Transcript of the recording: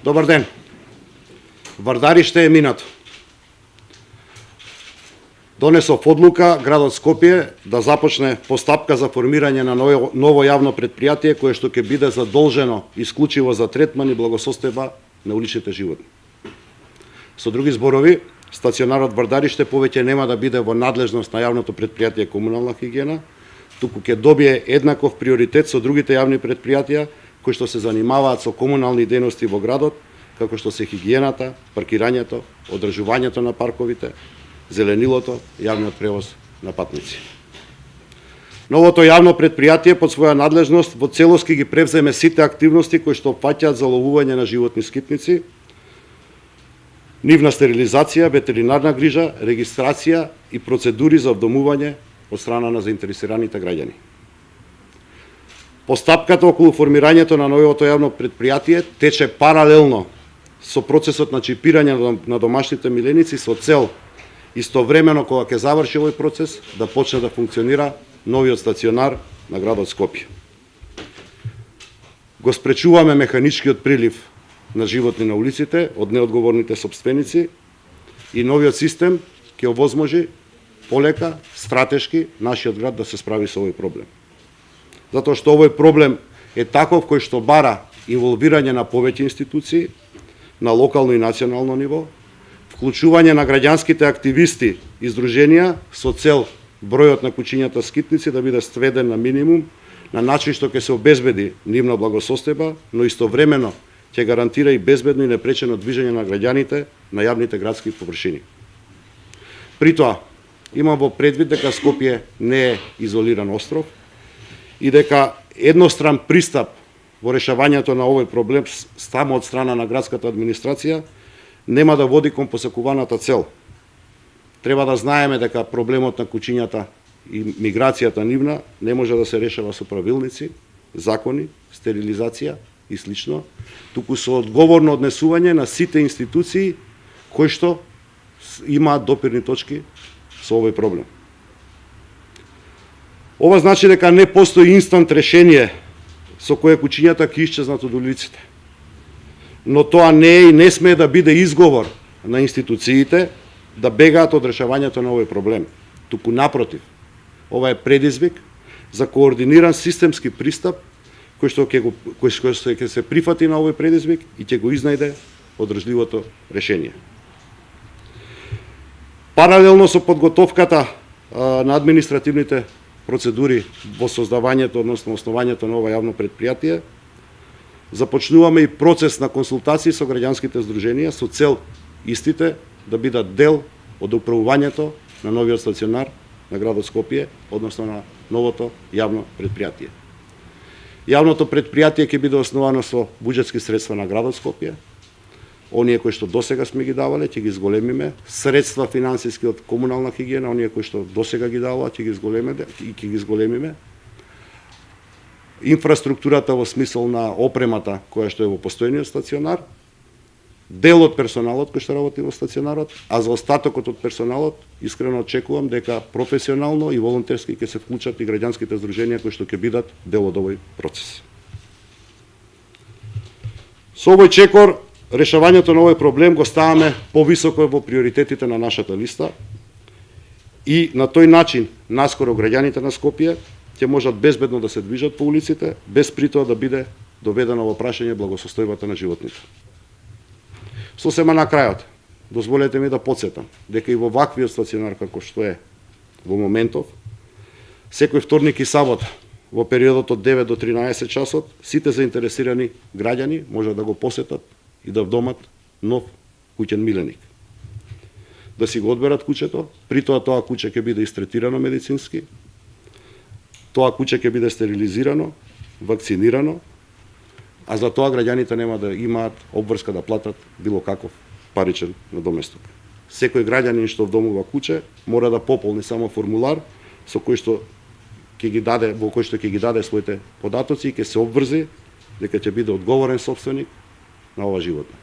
Добар ден. Вардариште е минато. Донесов одлука градот Скопје да започне постапка за формирање на ново јавно предпријатие кое што ќе биде задолжено исклучиво за третман и благосостојба на уличните животни. Со други зборови, стационарот Вардариште повеќе нема да биде во надлежност на јавното предпријатие комунална хигиена, туку ќе добие еднаков приоритет со другите јавни предпријатија кои што се занимаваат со комунални дејности во градот, како што се хигиената, паркирањето, одржувањето на парковите, зеленилото, јавниот превоз на патници. Новото јавно предпријатие под своја надлежност во целост ги превземе сите активности кои што опфаќаат заловување на животни скитници, нивна стерилизација, ветеринарна грижа, регистрација и процедури за вдомување од страна на заинтересираните граѓани. Постапката околу формирањето на новото јавно предпријатие тече паралелно со процесот на чипирање на домашните миленици со цел истовремено кога ќе заврши овој процес да почне да функционира новиот стационар на градот Скопје. Го спречуваме механичкиот прилив на животни на улиците од неодговорните сопственици и новиот систем ќе овозможи полека, стратешки нашиот град да се справи со овој проблем. Затоа што овој проблем е таков кој што бара инволвирање на повеќе институции на локално и национално ниво, вклучување на граѓанските активисти и здруженија со цел бројот на кучињата скитници да биде сведен на минимум, на начин што ќе се обезбеди нивна благосостојба, но истовремено ќе гарантира и безбедно и непречено движење на граѓаните на јавните градски површини. При тоа, имам во предвид дека Скопје не е изолиран остров и дека едностран пристап во решавањето на овој проблем само од страна на градската администрација нема да води кон посакуваната цел. Треба да знаеме дека проблемот на кучињата и миграцијата нивна не може да се решава со правилници, закони, стерилизација и слично, туку со одговорно однесување на сите институции кои што имаат допирни точки со овој проблем. Ова значи дека не постои инстант решение со кое кучињата ќе исчезнат од улиците. Но тоа не е и не смее да биде изговор на институциите да бегаат од решавањето на овој проблем. Туку напротив, ова е предизвик за координиран системски пристап кој што ќе се прифати на овој предизвик и ќе го изнајде одржливото решение. Паралелно со подготовката на административните процедури во создавањето, односно основањето на ова јавно предпријатие, започнуваме и процес на консултации со граѓанските здруженија со цел истите да бидат дел од управувањето на новиот стационар на градот Скопје, односно на новото јавно предпријатие. Јавното предпријатие ќе биде основано со буџетски средства на градот Скопје. Оние кои што досега сме ги давале, ќе ги зголемиме. Средства финансиски од комунална хигиена, оние кои што досега ги давале, ќе ги зголемиме. Инфраструктурата во смисол на опремата која што е во постојниот стационар, дел од персоналот кој што работи во стационарот, а за остатокот од персоналот искрено очекувам дека професионално и волонтерски ќе се вклучат и граѓанските здруженија кои што ќе бидат дел од овој процес. Со овој чекор решавањето на овој проблем го ставаме повисоко во приоритетите на нашата листа и на тој начин наскоро граѓаните на Скопје ќе можат безбедно да се движат по улиците, без при тоа да биде доведено во прашање благосостојбата на животните. Сосема на крајот, дозволете ми да потсетам дека и во ваквиот стационар како што е во моментов, секој вторник и сабота во периодот од 9 до 13 часот, сите заинтересирани граѓани можат да го посетат и да вдомат нов куќен миленик. Да си го одберат куќето, при тоа куќе ќе биде истретирано медицински, тоа куќе ќе биде стерилизирано, вакцинирано, а за тоа граѓаните нема да имаат обврска да платат било каков паричен надоместок. Секој граѓанин што вдомува куќе мора да пополни само формулар со кој што ќе ги даде своите податоци и ќе се обврзи дека ќе биде одговорен сопственик на ова животно.